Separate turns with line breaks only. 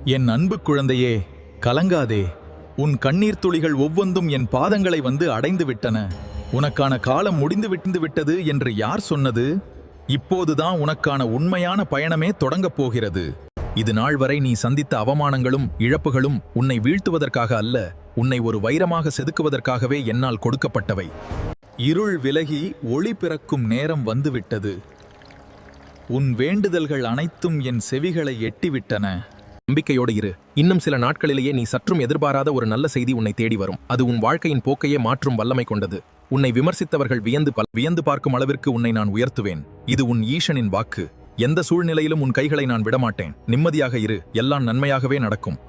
என் அன்பு குழந்தையே, கலங்காதே. உன் கண்ணீர் துளிகள் ஒவ்வொன்றும் என் பாதங்களை வந்து அடைந்து விட்டன. உனக்கான காலம் முடிந்து விட்டது என்று யார் சொன்னது? இப்போதுதான் உனக்கான உண்மையான பயணமே தொடங்கப் போகிறது. இது நாள் வரை நீ சந்தித்த அவமானங்களும் இழப்புகளும் உன்னை வீழ்த்துவதற்காக அல்ல, உன்னை ஒரு வைரமாக செதுக்குவதற்காகவே என்னால் கொடுக்கப்பட்டவை. இருள் விலகி ஒளி பிறக்கும் நேரம் வந்துவிட்டது. உன் வேண்டுதல்கள் அனைத்தும் என் செவிகளை எட்டிவிட்டன.
நம்பிக்கையோடு இரு. இன்னும் சில நாட்களிலேயே நீ சற்றும் எதிர்பாராத ஒரு நல்ல செய்தி உன்னை தேடி வரும். அது உன் வாழ்க்கையின் போக்கையே மாற்றும் வல்லமை கொண்டது. உன்னை விமர்சித்தவர்கள் வியந்து பார்க்கும் அளவிற்கு உன்னை நான் உயர்த்துவேன். இது உன் ஈசனின் வாக்கு. எந்த சூழ்நிலையிலும் உன் கைகளை நான் விடமாட்டேன். நிம்மதியாக இரு, எல்லாம் நன்மையாகவே நடக்கும்.